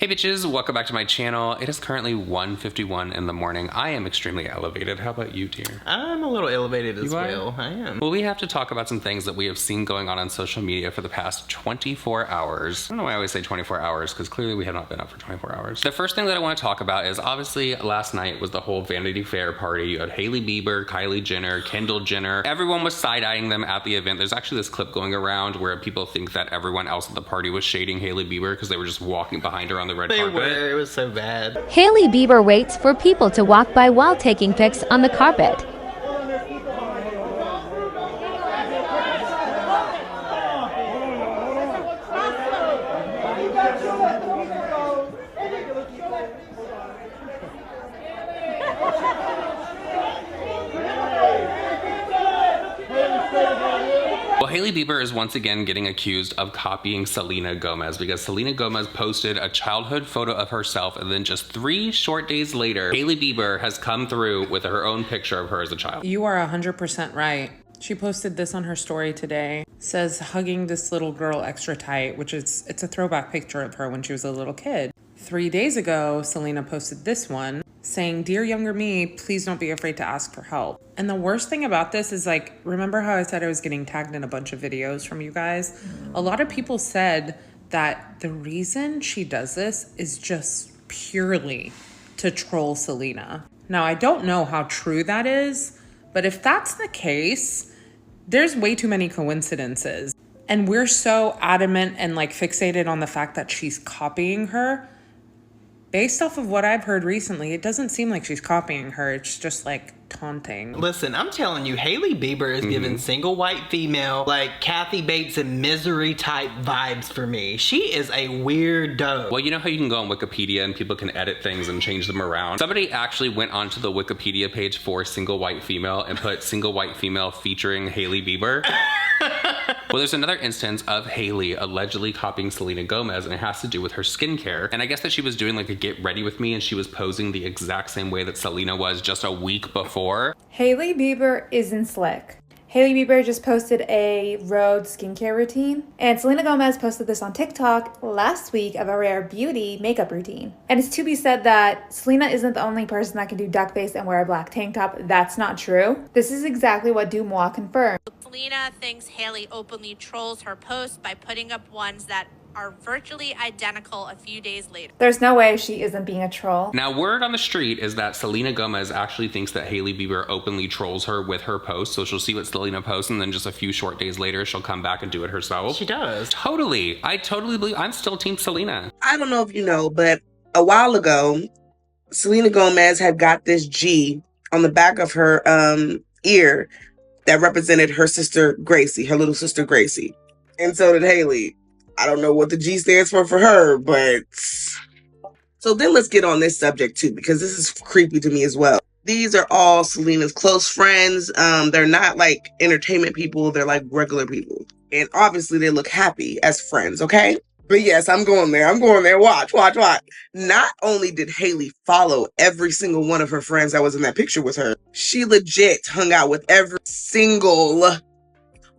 Hey bitches, welcome back to my channel. It is currently 1:51 in the morning. I am extremely elevated. How about you, dear? I'm a little elevated as well. I am. Well, we have to talk about some things that we have seen going on social media for the past 24 hours. I don't know why I always say 24 hours, because clearly we have not been up for 24 hours. The first thing that I want to talk about is obviously last night was the whole Vanity Fair party. You had Hailey Bieber, Kylie Jenner, Kendall Jenner. Everyone was side-eyeing them at the event. There's actually this clip going around where people think that everyone else at the party was shading Hailey Bieber because they were just walking behind her on the red carpet. It was so bad. Hailey Bieber waits for people to walk by while taking pics on the carpet. Well, Hailey Bieber is once again getting accused of copying Selena Gomez because Selena Gomez posted a childhood photo of herself, and then just 3 short days later, Hailey Bieber has come through with her own picture of her as a child. You are 100% right. She posted this on her story today. Says hugging this little girl extra tight, which is, it's a throwback picture of her when she was a little kid. 3 days ago, Selena posted this one saying, "Dear younger me, please don't be afraid to ask for help." And the worst thing about this is, like, remember how I said I was getting tagged in a bunch of videos from you guys? A lot of people said that the reason she does this is just purely to troll Selena. Now, I don't know how true that is, but if that's the case, there's way too many coincidences. And we're so adamant and like fixated on the fact that she's copying her. Based off of what I've heard recently, it doesn't seem like she's copying her. It's just like taunting. Listen, I'm telling you, Hailey Bieber is giving single white female, like Kathy Bates and Misery type vibes for me. She is a weirdo. Well, you know how you can go on Wikipedia and people can edit things and change them around? Somebody actually went onto the Wikipedia page for single white female and put single white female featuring Hailey Bieber. Well, there's another instance of Hailey allegedly copying Selena Gomez, and it has to do with her skincare. And I guess that she was doing like a get ready with me, and she was posing the exact same way that Selena was just a week before. Hailey Bieber isn't slick. Hailey Bieber just posted a Rhode skincare routine, and Selena Gomez posted this on TikTok last week of a Rare Beauty makeup routine. And it's to be said that Selena isn't the only person that can do duck face and wear a black tank top. That's not true. This is exactly what Dumois confirmed. Selena thinks Hailey openly trolls her posts by putting up ones that are virtually identical a few days later. There's no way she isn't being a troll. Now, word on the street is that Selena Gomez actually thinks that Hailey Bieber openly trolls her with her posts. So she'll see what Selena posts, and then just a few short days later, she'll come back and do it herself. She does. Totally. I totally believe. I'm still team Selena. I don't know if you know, but a while ago, Selena Gomez had got this G on the back of her ear that represented her sister Gracie, her little sister Gracie. And so did Hailey. I don't know what the G stands for her, but... So then let's get on this subject too, because this is creepy to me as well. These are all Selena's close friends. They're not like entertainment people. They're like regular people. And obviously they look happy as friends, okay? But yes, I'm going there. Watch. Not only did Hailey follow every single one of her friends that was in that picture with her, she legit hung out with every single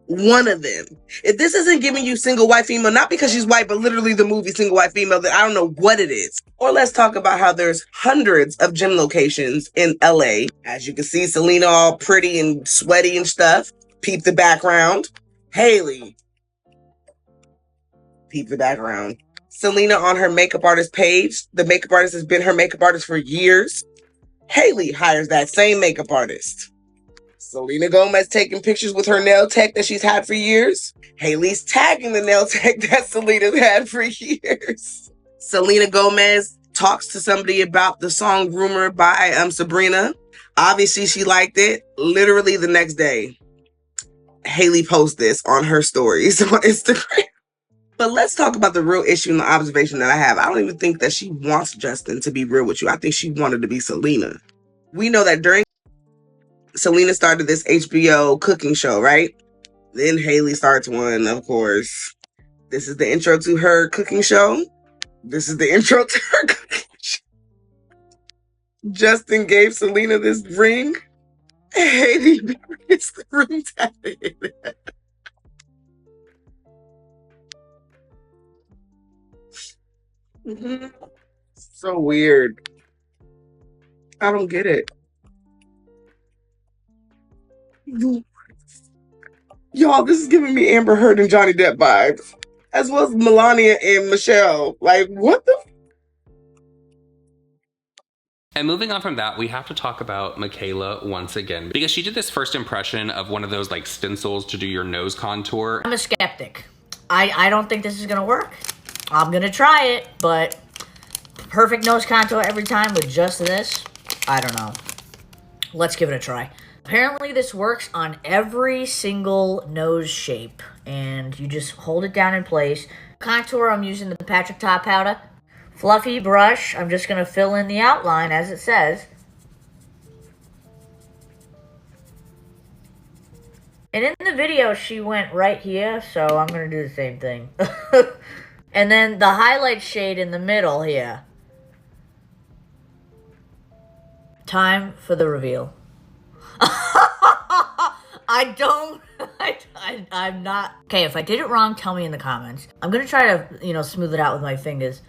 one of them. If this isn't giving you single white female, not because she's white, but literally the movie Single White Female, then I don't know what it is. Or let's talk about how there's hundreds of gym locations in LA. As you can see, Selena all pretty and sweaty and stuff. Peep the background. Hailey. Peep the background. Selena on her makeup artist page. The makeup artist has been her makeup artist for years. Hailey hires that same makeup artist. Selena Gomez taking pictures with her nail tech that she's had for years. Hailey's tagging the nail tech that Selena's had for years. Selena Gomez talks to somebody about the song Rumor by Sabrina. Obviously, she liked it. Literally the next day, Hailey posts this on her stories on Instagram. But let's talk about the real issue and the observation that I have. I don't even think that she wants Justin to be real with you. I think she wanted to be Selena. We know that during Selena started this HBO cooking show, right? Then Hailey starts one, of course. This is the intro to her cooking show. This is the intro to her cooking show. Justin gave Selena this ring. Hailey gets the ring tatted. Mm-hmm. So weird. I don't get it. Y'all, this is giving me Amber Heard and Johnny Depp vibes, as well as Melania and Michelle. Like, what the? And moving on from that, we have to talk about Mikayla once again, because she did this first impression of one of those like stencils to do your nose contour. I'm a skeptic. I don't think this is gonna work. I'm gonna try it, but perfect nose contour every time with just this? I don't know. Let's give it a try. Apparently this works on every single nose shape, and you just hold it down in place. Contour, I'm using the Patrick Ta powder. Fluffy brush, I'm just gonna fill in the outline as it says. And in the video, she went right here, so I'm gonna do the same thing. And then the highlight shade in the middle here. Time for the reveal. I'm not... Okay, if I did it wrong, tell me in the comments. I'm gonna try to, smooth it out with my fingers.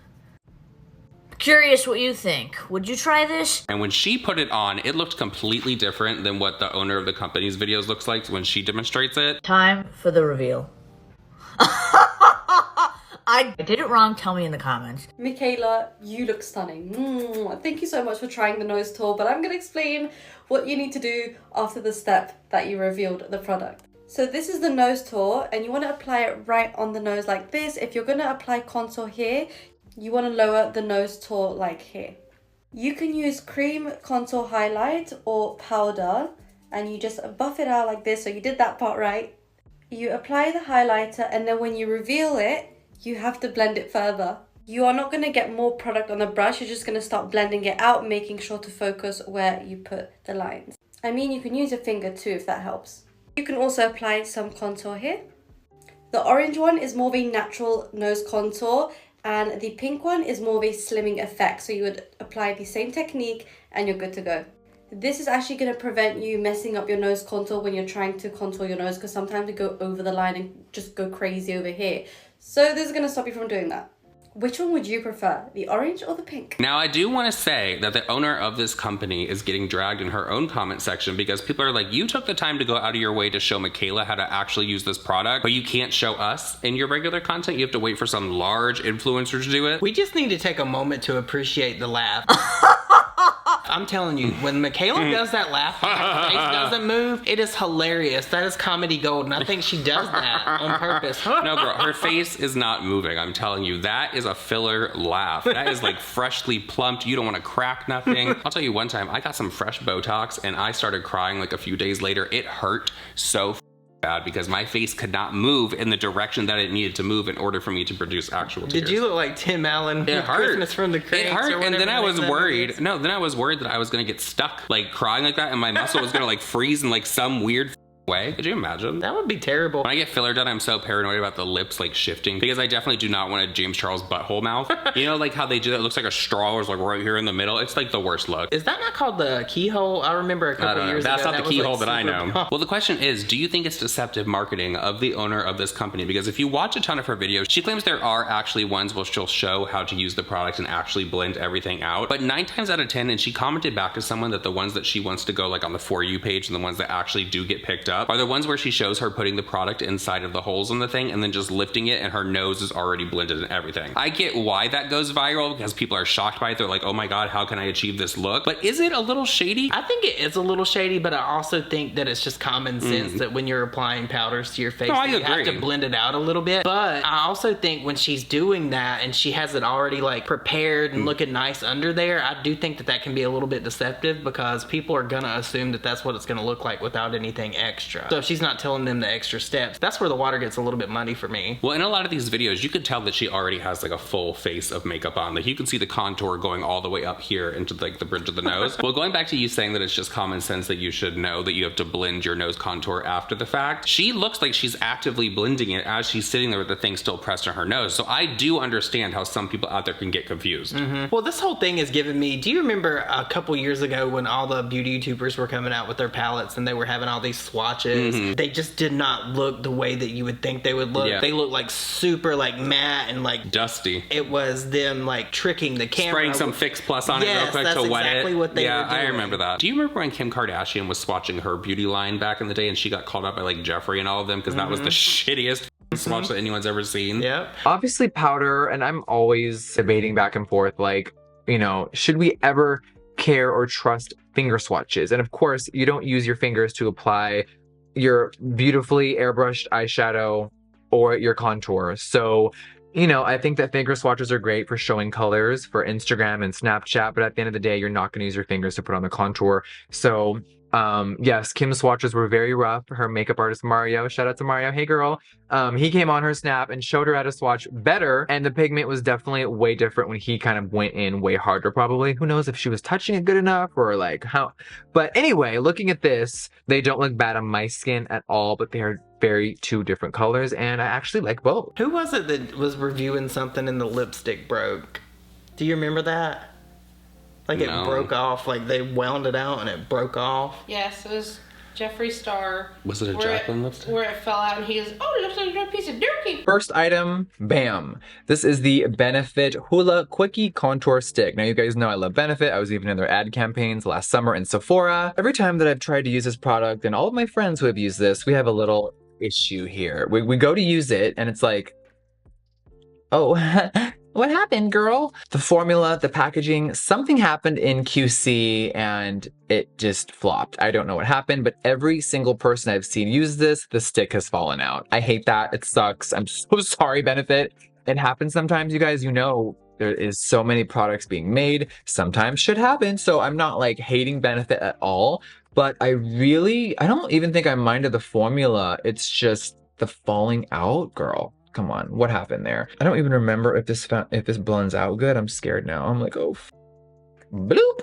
Curious what you think. Would you try this? And when she put it on, it looked completely different than what the owner of the company's videos looks like when she demonstrates it. Time for the reveal. I did it wrong, tell me in the comments. Mikayla, you look stunning. Thank you so much for trying the nose tour, but I'm going to explain what you need to do after the step that you revealed the product. So this is the nose tour, and you want to apply it right on the nose like this. If you're going to apply contour here, you want to lower the nose tour like here. You can use cream contour highlight or powder, and you just buff it out like this. So you did that part right. You apply the highlighter, and then when you reveal it, you have to blend it further. You are not going to get more product on the brush, you're just going to start blending it out, making sure to focus where you put the lines. I mean, you can use your finger too if that helps. You can also apply some contour here. The orange one is more of a natural nose contour, and the pink one is more of a slimming effect. So you would apply the same technique and you're good to go. This is actually going to prevent you messing up your nose contour when you're trying to contour your nose, because sometimes you go over the line and just go crazy over here. So this is going to stop you from doing that. Which one would you prefer, the orange or the pink? Now, I do want to say that the owner of this company is getting dragged in her own comment section because people are like, you took the time to go out of your way to show Mikayla how to actually use this product, but you can't show us in your regular content. You have to wait for some large influencer to do it. We just need to take a moment to appreciate the laugh. I'm telling you, when Mikayla does that laugh, her face doesn't move, it is hilarious. That is comedy gold, and I think she does that on purpose. No, girl, her face is not moving. I'm telling you, that is a filler laugh. That is like freshly plumped. You don't want to crack nothing. I'll tell you one time, I got some fresh Botox, and I started crying like a few days later. It hurt so bad because my face could not move in the direction that it needed to move in order for me to produce actual tears. Did you look like Tim Allen? It hurt. Christmas from the Cranks. It hurt, and then I was worried. Is? No, then I was worried that I was gonna get stuck, like crying like that, and my muscle was gonna like freeze in like some weird way. Could you imagine? That would be terrible. When I get filler done, I'm so paranoid about the lips like shifting because I definitely do not want a James Charles butthole mouth. You know, like how they do that? It looks like a straw is like right here in the middle. It's like the worst look. Is that not called the keyhole? I remember a couple years That's ago. not the keyhole that I know. Well, the question is, do you think it's deceptive marketing of the owner of this company? Because if you watch a ton of her videos, she claims there are actually ones where she'll show how to use the product and actually blend everything out. But 9 times out of 10, and she commented back to someone that the ones that she wants to go like on the For You page and the ones that actually do get picked up are the ones where she shows her putting the product inside of the holes in the thing and then just lifting it and her nose is already blended and everything. I get why that goes viral because people are shocked by it. They're like, oh my God, how can I achieve this look? But is it a little shady? I think it is a little shady, but I also think that it's just common sense that when you're applying powders to your face, you have to blend it out a little bit. But I also think when she's doing that and she has it already like prepared and looking nice under there, I do think that that can be a little bit deceptive because people are gonna assume that that's what it's gonna look like without anything extra. So if she's not telling them the extra steps, that's where the water gets a little bit muddy for me. Well, in a lot of these videos, you could tell that she already has like a full face of makeup on. Like you can see the contour going all the way up here into like the bridge of the nose. Well, going back to you saying that it's just common sense that you should know that you have to blend your nose contour after the fact, she looks like she's actively blending it as she's sitting there with the thing still pressed on her nose. So I do understand how some people out there can get confused. Well, this whole thing is giving me, do you remember a couple years ago when all the beauty YouTubers were coming out with their palettes and they were having all these swatches swatches, they just did not look the way that you would think they would look. Yeah. They look like super like matte and like dusty. It was them like tricking the camera. Spraying some Fix Plus on it real quick to wet exactly it. What they were doing. I remember that. Do you remember when Kim Kardashian was swatching her beauty line back in the day and she got called out by like Jeffree and all of them because that was the shittiest swatch that anyone's ever seen? Yep. Obviously powder, and I'm always debating back and forth, like, you know, should we ever care or trust finger swatches? And of course, you don't use your fingers to apply your beautifully airbrushed eyeshadow or your contour. So, you know, I think that finger swatches are great for showing colors for Instagram and Snapchat, but at the end of the day, you're not going to use your fingers to put on the contour. So, yes, Kim's swatches were very rough. Her makeup artist, Mario, shout out to Mario, hey girl. He came on her Snap and showed her how to swatch better, and the pigment was definitely way different when he kind of went in way harder, probably. Who knows if she was touching it good enough or like how. But anyway, looking at this, they don't look bad on my skin at all, but they're very two different colors, and I actually like both. Who was it that was reviewing something and the lipstick broke? Do you remember that? Like it broke off, like they wound it out and it broke off. Yes, it was Jeffree Star. Was it a Jacqueline lipstick? Where it fell out and he was, oh, it looks like a piece of dookie. First item, bam. This is the Benefit Hoola Quickie Contour Stick. Now you guys know I love Benefit. I was even in their ad campaigns last summer in Sephora. Every time that I've tried to use this product, and all of my friends who have used this, we have a little issue here. We go to use it and it's like, oh, what happened, girl? The formula, the packaging, something happened in QC and it just flopped. I don't know what happened, but every single person I've seen use this, the stick has fallen out. I hate that. It sucks. I'm so sorry, Benefit. It happens sometimes, you guys. You know, there is so many products being made. Sometimes shit happens. So I'm not like hating Benefit at all, but I don't even think I minded the formula. It's just the falling out, girl. Come on, what happened there? I don't even remember if this blends out good. I'm scared now. I'm like, oh, bloop.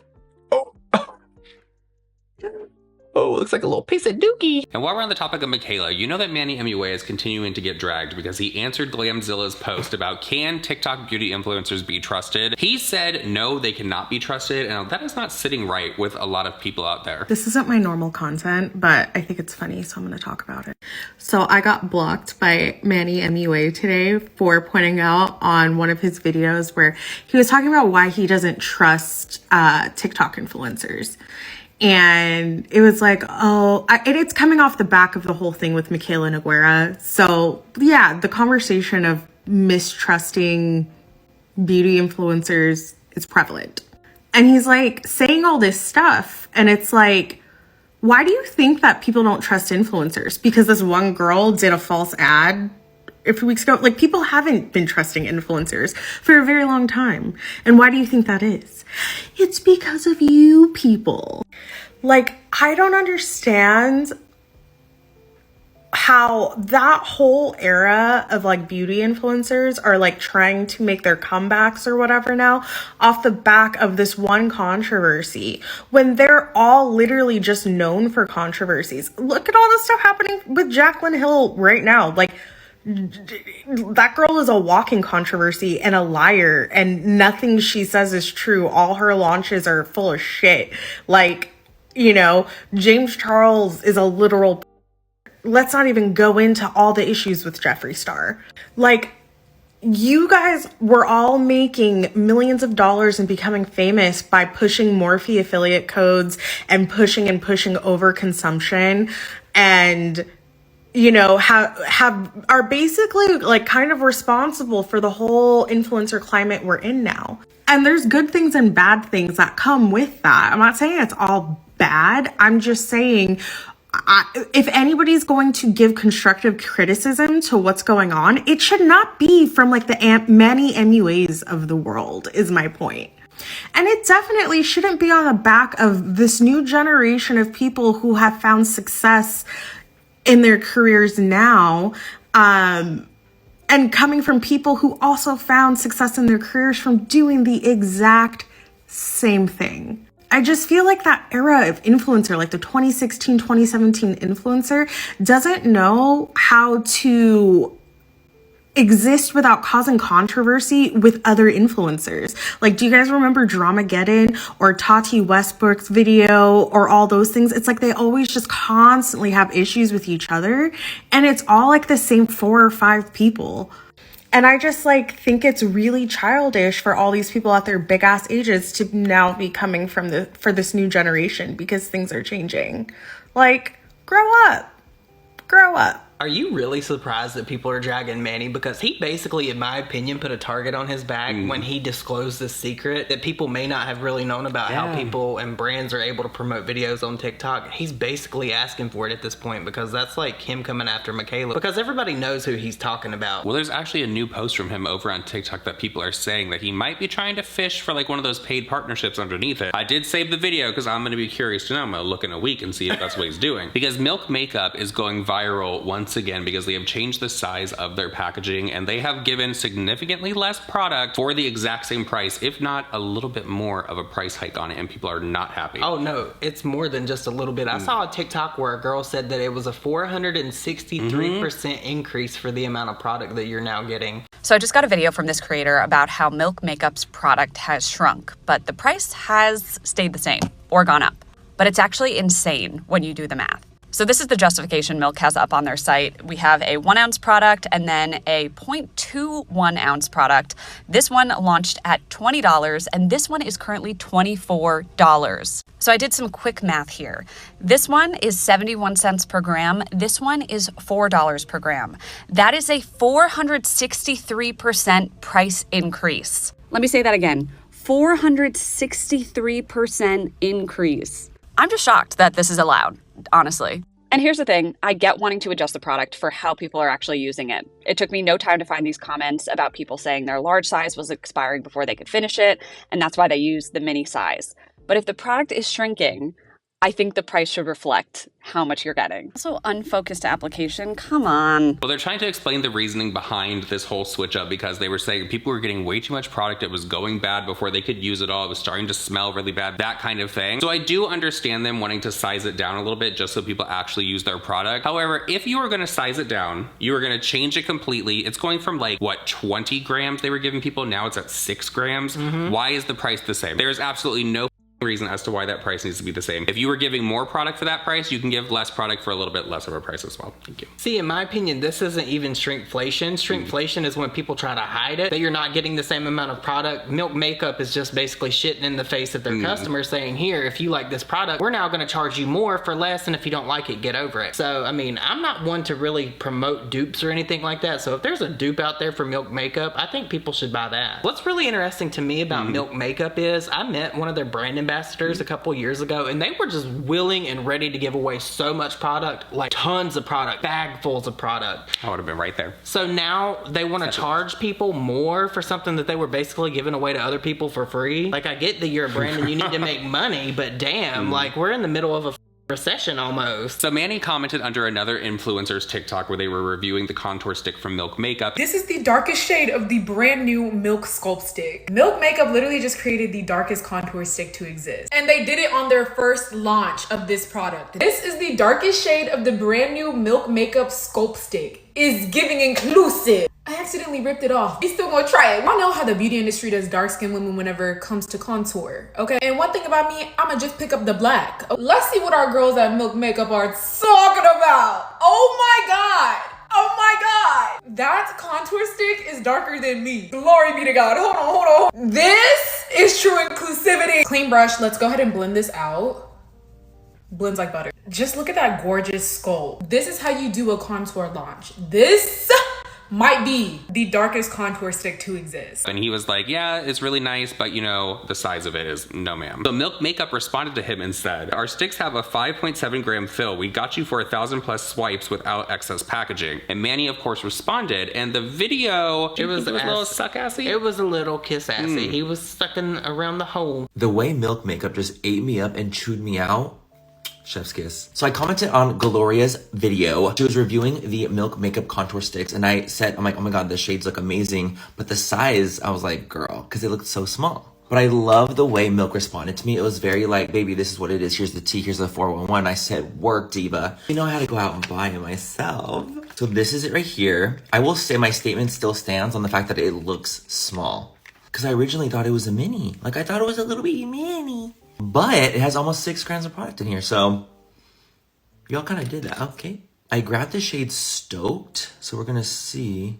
Oh, it looks like a little piece of dookie. And while we're on the topic of Mikayla, you know that Manny Mua is continuing to get dragged because he answered Glamzilla's post about can TikTok beauty influencers be trusted? He said no, they cannot be trusted, and that is not sitting right with a lot of people out there. This isn't my normal content, but I think it's funny, so I'm gonna talk about it. So I got blocked by Manny Mua today for pointing out on one of his videos where he was talking about why he doesn't trust TikTok influencers. And it was like, it's coming off the back of the whole thing with Mikayla Nogueira. So yeah, the conversation of mistrusting beauty influencers is prevalent. And he's like saying all this stuff. And it's like, why do you think that people don't trust influencers? Because this one girl did a false ad a few weeks ago? Like, people haven't been trusting influencers for a very long time. And why do you think that is? It's because of you people. Like, I don't understand how that whole era of like beauty influencers are like trying to make their comebacks or whatever now off the back of this one controversy when they're all literally just known for controversies. Look at all the stuff happening with Jaclyn Hill right now. Like, that girl is a walking controversy and a liar, and nothing she says is true. All her launches are full of shit. Like, you know, James Charles is a literal. Let's not even go into all the issues with Jeffree Star. Like, you guys were all making millions of dollars and becoming famous by pushing Morphe affiliate codes and pushing overconsumption, and you know, are basically like kind of responsible for the whole influencer climate we're in now. And there's good things and bad things that come with that. I'm not saying it's all bad. I'm just saying, if anybody's going to give constructive criticism to what's going on, it should not be from like the Manny Muas of the world, is my point. And it definitely shouldn't be on the back of this new generation of people who have found success in their careers now, and coming from people who also found success in their careers from doing the exact same thing. I just feel like that era of influencer, like the 2016, 2017 influencer, doesn't know how to exist without causing controversy with other influencers. Like, do you guys remember Dramageddon or Tati Westbrook's video or all those things? It's like they always just constantly have issues with each other, and it's all like the same 4 or 5 people. And I just like think it's really childish for all these people at their big ass ages to now be coming for this new generation because things are changing. Like, grow up. Grow up. Are you really surprised that people are dragging Manny? Because he basically, in my opinion, put a target on his back when he disclosed this secret that people may not have really known about how people and brands are able to promote videos on TikTok. He's basically asking for it at this point because that's like him coming after Mikayla. Because everybody knows who he's talking about. Well, there's actually a new post from him over on TikTok that people are saying that he might be trying to fish for like one of those paid partnerships underneath it. I did save the video because I'm going to be curious to know. I'm going to look in a week and see if that's what he's doing. Because Milk Makeup is going viral once again because they have changed the size of their packaging and they have given significantly less product for the exact same price, if not a little bit more of a price hike on it, and people are not happy. Oh no, it's more than just a little bit. I saw a TikTok where a girl said that it was a 463% increase for the amount of product that you're now getting. So I just got a video from this creator about how Milk Makeup's product has shrunk, but the price has stayed the same or gone up. But it's actually insane when you do the math. So this is the justification Milk has up on their site. We have a 1 ounce product and then a 0.21 ounce product. This one launched at $20 and this one is currently $24. So I did some quick math here. This one is 71 cents per gram. This one is $4 per gram. That is a 463% price increase. Let me say that again. 463% increase. I'm just shocked that this is allowed, honestly. And here's the thing, I get wanting to adjust the product for how people are actually using it. It took me no time to find these comments about people saying their large size was expiring before they could finish it, and that's why they used the mini size. But if the product is shrinking, I think the price should reflect how much you're getting. Also, unfocused application, come on. Well, they're trying to explain the reasoning behind this whole switch up because they were saying people were getting way too much product. It was going bad before they could use it all. It was starting to smell really bad, that kind of thing. So I do understand them wanting to size it down a little bit just so people actually use their product. However, if you were gonna size it down, you were gonna change it completely. It's going from like, what, 20 grams they were giving people? Now it's at 6 grams. Why is the price the same? There's absolutely no reason as to why that price needs to be the same. If you were giving more product for that price, you can give less product for a little bit less of a price as well. Thank you. See, in my opinion, this isn't even shrinkflation. Shrinkflation is when people try to hide it, that you're not getting the same amount of product. Milk Makeup is just basically shitting in the face of their customers saying, here, if you like this product, we're now gonna charge you more for less, and if you don't like it, get over it. So, I mean, I'm not one to really promote dupes or anything like that, so if there's a dupe out there for Milk Makeup, I think people should buy that. What's really interesting to me about Milk Makeup is I met one of their brand ambassadors a couple years ago, and they were just willing and ready to give away so much product, like tons of product, bagfuls of product. I would have been right there. So now they want to charge people more for something that they were basically giving away to other people for free. Like, I get that you're a brand and you need to make money, but damn, like, we're in the middle of a recession almost. So Manny commented under another influencer's TikTok where they were reviewing the contour stick from Milk Makeup. This is the darkest shade of the brand new Milk Sculpt Stick. Milk Makeup literally just created the darkest contour stick to exist. And they did it on their first launch of this product. This is the darkest shade of the brand new Milk Makeup Sculpt Stick. Is giving inclusive. I accidentally ripped it off. You still gonna try it. Y'all know how the beauty industry does dark skinned women whenever it comes to contour, okay? And one thing about me, I'ma just pick up the black. Let's see what our girls at Milk Makeup are talking about. Oh my God. Oh my God. That contour stick is darker than me. Glory be to God. Hold on. This is true inclusivity. Clean brush. Let's go ahead and blend this out. Blends like butter. Just look at that gorgeous sculpt. This is how you do a contour launch. This might be the darkest contour stick to exist. And he was like, yeah, it's really nice, but you know, the size of it is no ma'am. So Milk Makeup responded to him and said, our sticks have a 5.7 gram fill. We got you for 1,000+ swipes without excess packaging. And Manny, of course, responded, and the video, it was a little suck-assy. It was a little kiss-assy. He was sucking around the hole. The way Milk Makeup just ate me up and chewed me out, chef's kiss. So I commented on Gloria's video. She was reviewing the Milk Makeup contour sticks, and I said, I'm like, oh my God, the shades look amazing. But the size, I was like, girl, because they looked so small. But I love the way Milk responded to me. It was very like, baby, this is what it is. Here's the T, here's the 411. I said, work, diva. You know, I had to go out and buy it myself. So this is it right here. I will say my statement still stands on the fact that it looks small. Because I originally thought it was a mini. Like, I thought it was a little bitty mini. But it has almost 6 grams of product in here, so y'all kind of did that. Okay. I grabbed the shade Stoked, so we're gonna see.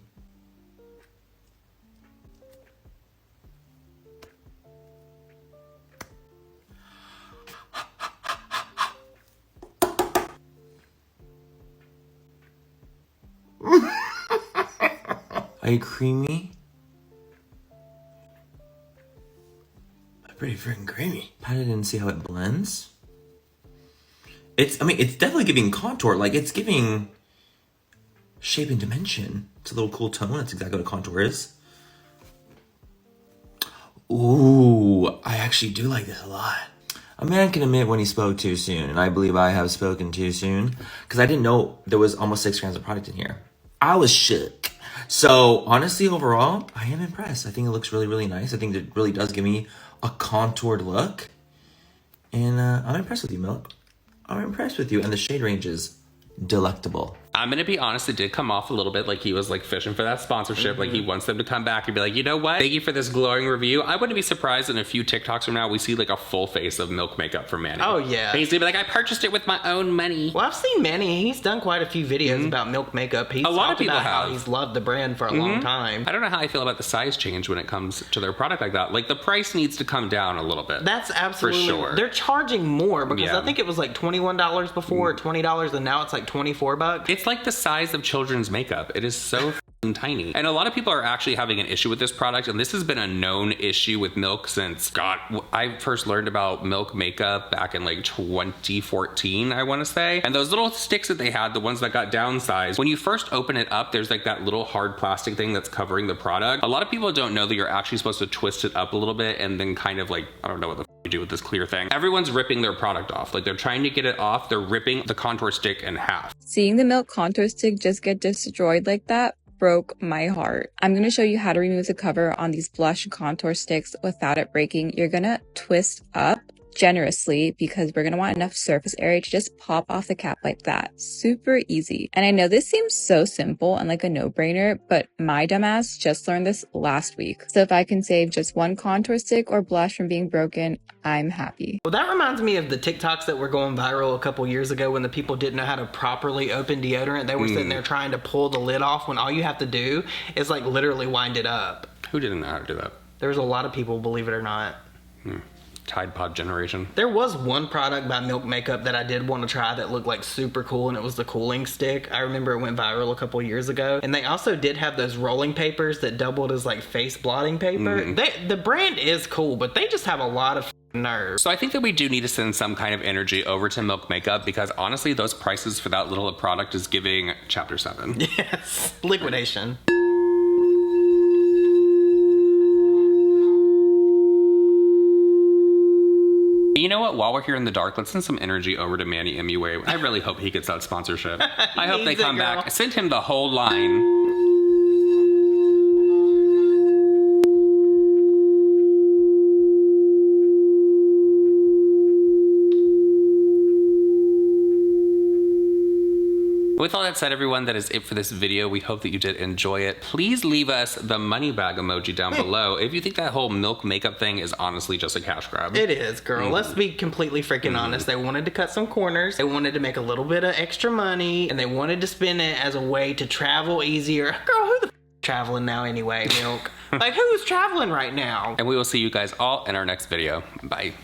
Are you creamy? Pretty freaking creamy. Pat it in and see how it blends. It's definitely giving contour. Like, it's giving shape and dimension. It's a little cool tone. That's exactly what a contour is. Ooh, I actually do like this a lot. A man can admit when he spoke too soon, and I believe I have spoken too soon, because I didn't know there was almost 6 grams of product in here. I was shook. So, honestly, overall, I am impressed. I think it looks really, really nice. I think it really does give me a contoured look. And I'm impressed with you, Milk. I'm impressed with you. And the shade range is delectable. I'm gonna be honest, it did come off a little bit like he was like fishing for that sponsorship. Like he wants them to come back and be like, you know what? Thank you for this glowing review. I wouldn't be surprised in a few TikToks from now we see like a full face of Milk makeup for Manny. Oh yeah. He's gonna be like, I purchased it with my own money. Well, I've seen Manny. He's done quite a few videos about Milk makeup. He's a lot of people about have. how he's loved the brand for a long time. I don't know how I feel about the size change when it comes to their product like that. Like the price needs to come down a little bit. That's absolutely for sure. They're charging more because I think it was like $21 before, $20, and now it's like $24. It's like the size of children's makeup. It is so tiny. And a lot of people are actually having an issue with this product, and this has been a known issue with Milk since, God, I first learned about Milk makeup back in like 2014, I want to say. And those little sticks that they had, the ones that got downsized, when you first open it up, there's like that little hard plastic thing that's covering the product. A lot of people don't know that you're actually supposed to twist it up a little bit and then kind of like, I don't know what the you do with this clear thing. Everyone's ripping their product off. Like they're trying to get it off. They're ripping the contour stick in half. Seeing the Milk contour stick just get destroyed like that broke my heart. I'm going to show you how to remove the cover on these blush contour sticks without it breaking. You're going to twist up generously because we're going to want enough surface area to just pop off the cap like that. Super easy. And I know this seems so simple and like a no-brainer, but my dumbass just learned this last week. So if I can save just one contour stick or blush from being broken, I'm happy. Well, that reminds me of the TikToks that were going viral a couple years ago when the people didn't know how to properly open deodorant. They were sitting there trying to pull the lid off when all you have to do is like literally wind it up. Who didn't know how to do that? There's a lot of people, believe it or not. Tide Pod generation. There was one product by Milk Makeup that I did want to try that looked like super cool, and it was the cooling stick. I remember it went viral a couple years ago. And they also did have those rolling papers that doubled as like face blotting paper. The brand is cool, but they just have a lot of nerve. So I think that we do need to send some kind of energy over to Milk Makeup because honestly, those prices for that little product is giving Chapter 7. Yes, liquidation. You know what? While we're here in the dark, let's send some energy over to Manny Mua. I really hope he gets that sponsorship. I hope they come back. Send him the whole line. With all that said, everyone, that is it for this video. We hope that you did enjoy it. Please leave us the money bag emoji down below if you think that whole Milk makeup thing is honestly just a cash grab. It is, girl. Let's be completely freaking honest. They wanted to cut some corners. They wanted to make a little bit of extra money, and they wanted to spend it as a way to travel easier. Girl, who the f traveling now anyway, Milk? Like, who's traveling right now? And we will see you guys all in our next video. Bye.